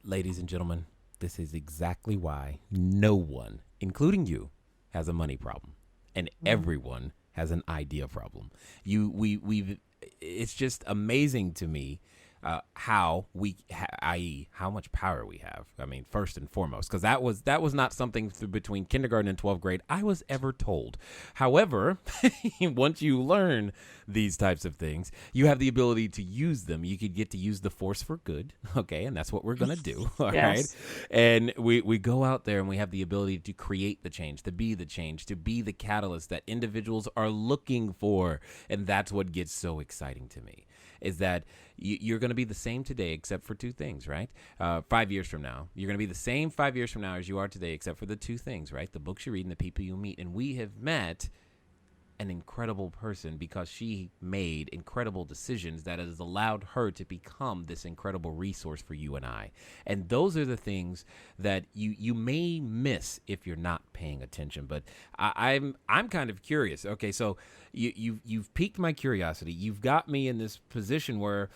ladies and gentlemen, this is exactly why no one, including you, has a money problem, and everyone has an idea problem. It's just amazing to me how i.e., how much power we have. I mean, first and foremost, because that was not something between kindergarten and 12th grade I was ever told. However, once you learn these types of things, you have the ability to use them. You could get to use the force for good, okay? And that's what we're going to do, all right? And we go out there and we have the ability to create the change, to be the catalyst that individuals are looking for. And that's what gets so exciting to me, is that you're going to be the same today except for two things, right? 5 years from now, you're going to be the same 5 years from now as you are today except for the two things, right? The books you read and the people you meet. And we have met an incredible person because she made incredible decisions that has allowed her to become this incredible resource for you and I. And those are the things that you may miss if you're not paying attention. But I'm kind of curious. Okay, so you've piqued my curiosity. You've got me in this position where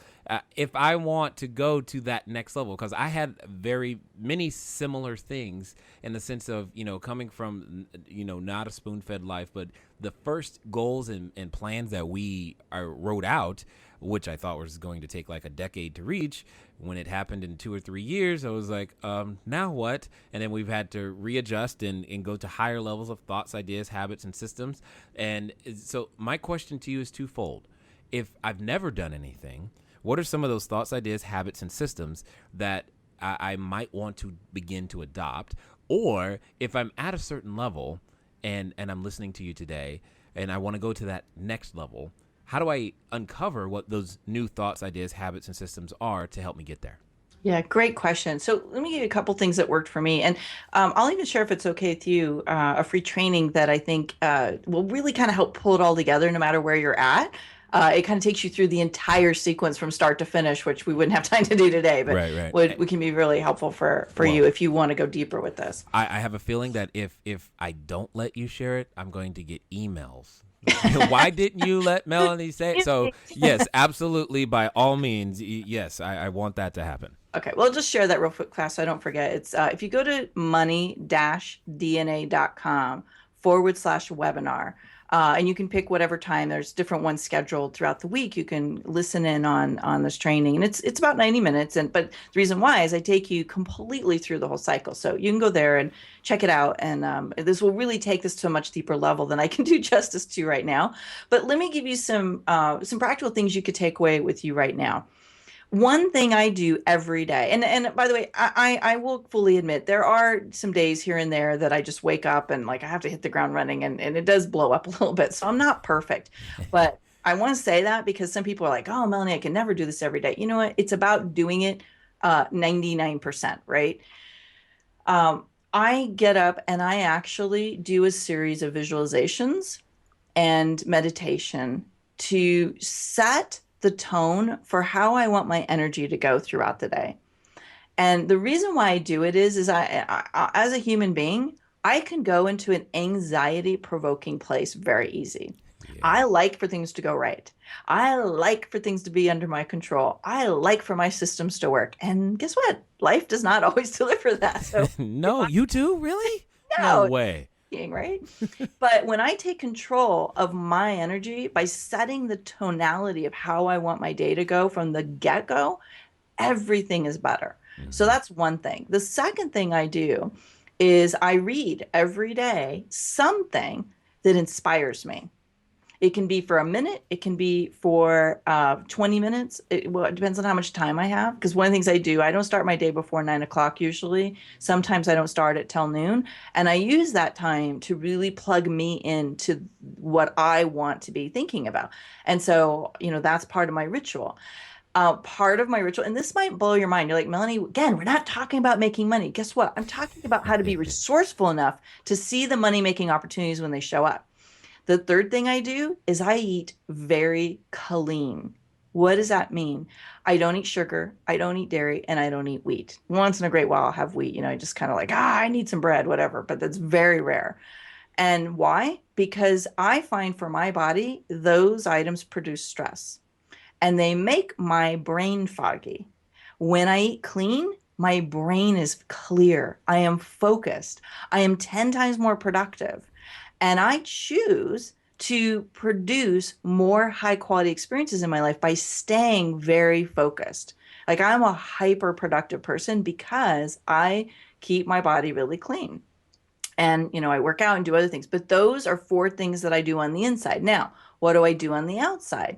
if I want to go to that next level, because I had very many similar things in the sense of, coming from, not a spoon-fed life, but the first goals and plans that we wrote out, which I thought was going to take like a decade to reach, when it happened in 2 or 3 years, I was like, now what? And then we've had to readjust and go to higher levels of thoughts, ideas, habits, and systems. And so my question to you is twofold. If I've never done anything, what are some of those thoughts, ideas, habits, and systems that I might want to begin to adopt? Or if I'm at a certain level and I'm listening to you today and I want to go to that next level, how do I uncover what those new thoughts, ideas, habits, and systems are to help me get there? Yeah, great question. So let me give you a couple things that worked for me. And I'll even share, if it's okay with you, a free training that I think will really kind of help pull it all together no matter where you're at. It kind of takes you through the entire sequence from start to finish, which we wouldn't have time to do today, but right. We can be really helpful for you if you want to go deeper with this. I have a feeling that if I don't let you share it, I'm going to get emails. Why didn't you let Melanie say it? So yes, absolutely. By all means. Yes, I want that to happen. Okay. Well, I'll just share that real quick, class, so I don't forget. It's if you go to money-dna.com/webinar, and you can pick whatever time. There's different ones scheduled throughout the week. You can listen in on this training, and it's about 90 minutes. But the reason why is I take you completely through the whole cycle. So you can go there and check it out. And this will really take this to a much deeper level than I can do justice to right now. But let me give you some practical things you could take away with you right now. One thing I do every day, and by the way, I will fully admit there are some days here and there that I just wake up and like I have to hit the ground running, and it does blow up a little bit. So I'm not perfect, but I want to say that because some people are like, oh, Melanie, I can never do this every day. You know what? It's about doing it 99%, right? I get up and I actually do a series of visualizations and meditation to set the tone for how I want my energy to go throughout the day. And the reason why I do it is I as a human being, I can go into an anxiety-provoking place very easy. I like for things to go right. I like for things to be under my control. I like for my systems to work. And guess what? Life does not always deliver that. So No, you too? Really? No no, way. right? But when I take control of my energy by setting the tonality of how I want my day to go from the get-go, everything is better. So that's one thing. The second thing I do is I read every day something that inspires me. It can be for a minute. It can be for 20 minutes. It depends on how much time I have. Because one of the things I do, I don't start my day before 9 o'clock usually. Sometimes I don't start at till noon. And I use that time to really plug me into what I want to be thinking about. And so, that's part of my ritual. Part of my ritual, and this might blow your mind. You're like, Melanie, again, we're not talking about making money. Guess what? I'm talking about how to be resourceful enough to see the money-making opportunities when they show up. The third thing I do is I eat very clean. What does that mean? I don't eat sugar, I don't eat dairy, and I don't eat wheat. Once in a great while I'll have wheat, I just kind of like, I need some bread, whatever, but that's very rare. And why? Because I find for my body, those items produce stress and they make my brain foggy. When I eat clean, my brain is clear. I am focused. I am 10 times more productive. And I choose to produce more high quality experiences in my life by staying very focused. Like I'm a hyper productive person because I keep my body really clean. And, I work out and do other things. But those are 4 things that I do on the inside. Now, what do I do on the outside?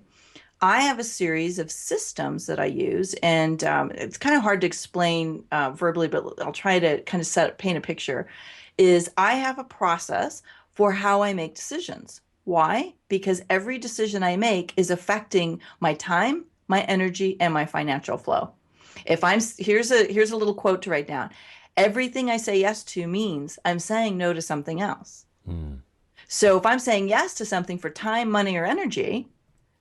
I have a series of systems that I use, and it's kind of hard to explain verbally, but I'll try to kind of paint a picture. Is I have a process for how I make decisions. Why? Because every decision I make is affecting my time, my energy, and my financial flow. Here's a little quote to write down. Everything I say yes to means I'm saying no to something else. So if I'm saying yes to something for time, money, or energy,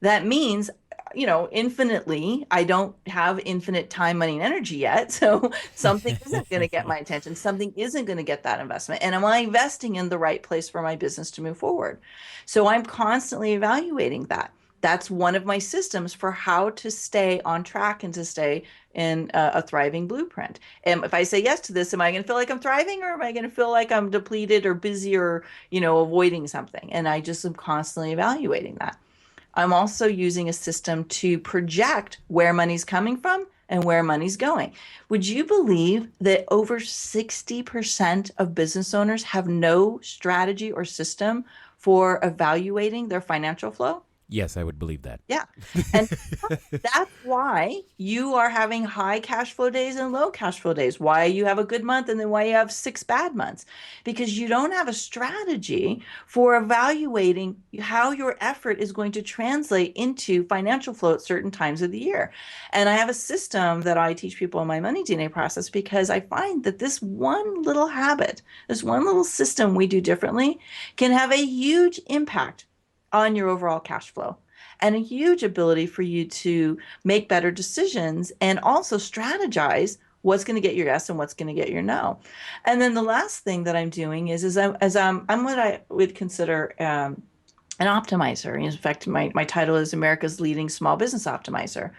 that means, infinitely, I don't have infinite time, money, and energy yet. So something isn't going to get my attention. Something isn't going to get that investment. And am I investing in the right place for my business to move forward? So I'm constantly evaluating that. That's one of my systems for how to stay on track and to stay in a thriving blueprint. And if I say yes to this, am I going to feel like I'm thriving, or am I going to feel like I'm depleted or busy or, avoiding something? And I just am constantly evaluating that. I'm also using a system to project where money's coming from and where money's going. Would you believe that over 60% of business owners have no strategy or system for evaluating their financial flow? Yes, I would believe that. Yeah. And that's why you are having high cash flow days and low cash flow days, why you have a good month and then why you have 6 bad months, because you don't have a strategy for evaluating how your effort is going to translate into financial flow at certain times of the year. And I have a system that I teach people in my Money DNA process because I find that this one little habit, this one little system we do differently can have a huge impact on your overall cash flow and a huge ability for you to make better decisions and also strategize what's going to get your yes and what's going to get your no. And then the last thing that I'm doing is I'm what I would consider an optimizer. In fact, my title is America's Leading Small Business Optimizer,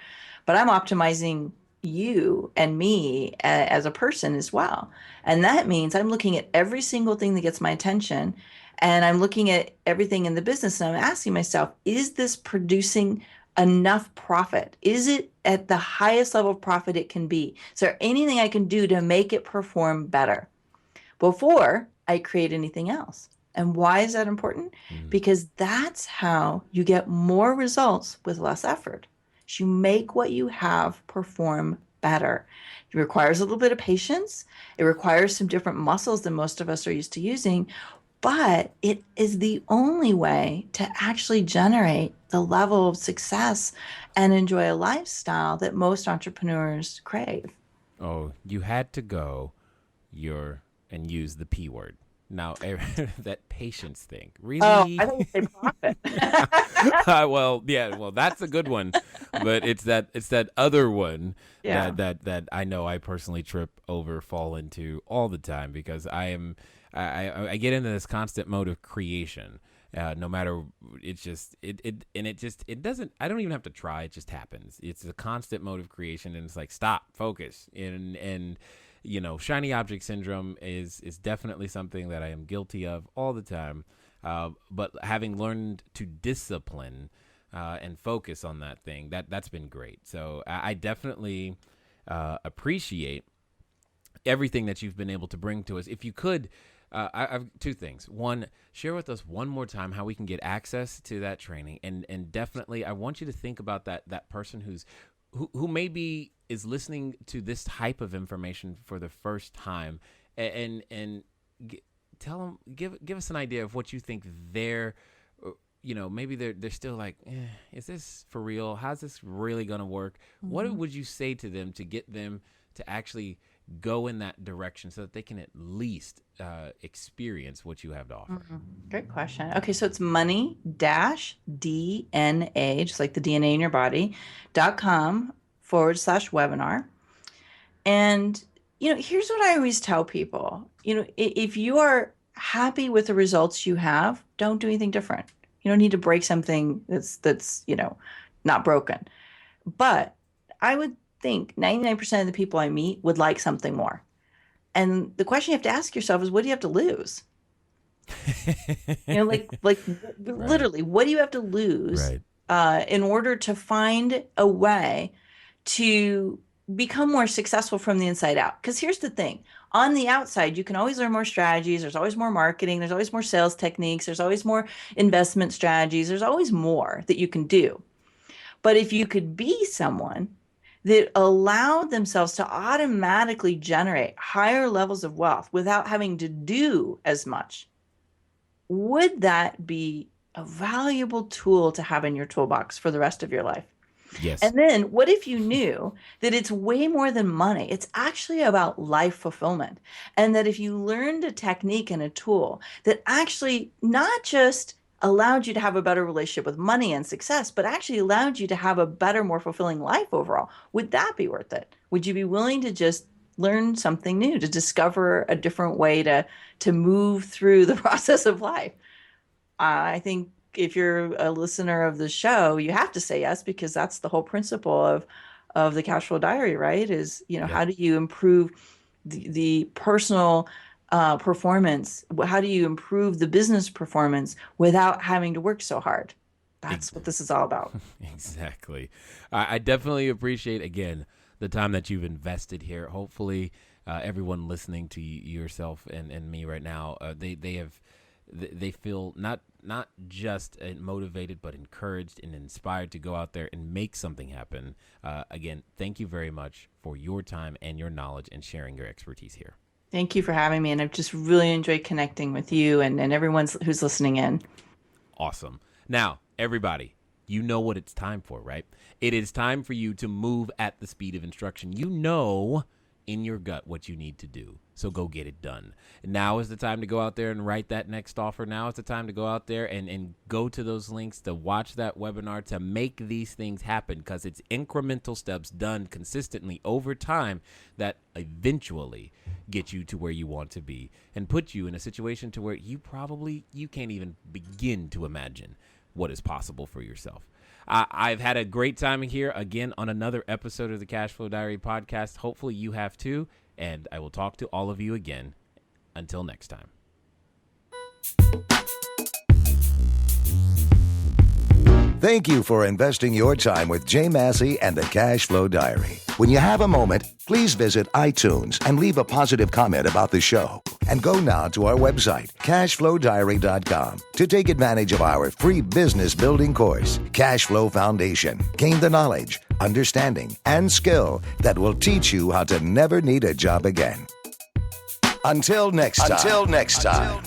but I'm optimizing you and me as a person as well. And that means I'm looking at every single thing that gets my attention, and I'm looking at everything in the business, and I'm asking myself, is this producing enough profit? Is it at the highest level of profit it can be? Is there anything I can do to make it perform better before I create anything else? And why is that important? Because that's how you get more results with less effort. You make what you have perform better. It requires a little bit of patience. It requires some different muscles than most of us are used to using, but it is the only way to actually generate the level of success and enjoy a lifestyle that most entrepreneurs crave. Oh, you had to go and use the P word. Now, that patience thing, really? Oh, I think they profit. Well, that's a good one, but it's that other one that I know I personally trip over, fall into all the time, because I get into this constant mode of creation, No matter, it's just it doesn't. I don't even have to try. It just happens. It's a constant mode of creation, and it's like stop, focus, and shiny object syndrome is definitely something that I am guilty of all the time. But having learned to discipline and focus on that thing, that's been great. So I definitely appreciate everything that you've been able to bring to us. If you could. I've two things. One, share with us one more time how we can get access to that training, and definitely I want you to think about that person who maybe is listening to this type of information for the first time, and tell them, give us an idea of what you think they're, maybe they're still like, is this for real? How's this really gonna work? Mm-hmm. What would you say to them to get them to actually go in that direction so that they can at least experience what you have to offer? Mm-hmm. Great question. Okay, so it's money-dna, just like the DNA in your body, .com/webinar. And, here's what I always tell people. If you are happy with the results you have, don't do anything different. You don't need to break something that's not broken. But I would think 99% of the people I meet would like something more. And the question you have to ask yourself is, what do you have to lose? Literally, what do you have to lose in order to find a way to become more successful from the inside out? Because here's the thing. On the outside, you can always learn more strategies. There's always more marketing. There's always more sales techniques. There's always more investment strategies. There's always more that you can do. But if you could be someone that allowed themselves to automatically generate higher levels of wealth without having to do as much, would that be a valuable tool to have in your toolbox for the rest of your life? Yes. And then what if you knew that it's way more than money? It's actually about life fulfillment. And that if you learned a technique and a tool that actually not just allowed you to have a better relationship with money and success, but actually allowed you to have a better, more fulfilling life overall, would that be worth it? Would you be willing to just learn something new, to discover a different way to move through the process of life? I think if you're a listener of the show, you have to say yes, because that's the whole principle of the Cash Flow Diary, right? Is, how do you improve the personal performance? How do you improve the business performance without having to work so hard? That's what this is all about. Exactly. I definitely appreciate, again, the time that you've invested here. Hopefully, everyone listening to yourself and me right now, they feel not just motivated, but encouraged and inspired to go out there and make something happen. Again, thank you very much for your time and your knowledge and sharing your expertise here. Thank you for having me, and I've just really enjoyed connecting with you and everyone who's listening in. Awesome. Now, everybody, you know what it's time for, right? It is time for you to move at the speed of instruction. You know in your gut what you need to do, so go get it done. Now is the time to go out there and write that next offer. Now is the time to go out there and go to those links to watch that webinar, to make these things happen, because it's incremental steps done consistently over time that eventually get you to where you want to be and put you in a situation to where you can't even begin to imagine what is possible for yourself. I've had a great time here again on another episode of the Cash Flow Diary podcast. Hopefully you have too, and I will talk to all of you again. Until next time. Thank you for investing your time with Jay Massey and the Cash Flow Diary. When you have a moment, please visit iTunes and leave a positive comment about the show. And go now to our website, cashflowdiary.com, to take advantage of our free business building course, Cash Flow Foundation. Gain the knowledge, understanding, and skill that will teach you how to never need a job again. Until next time.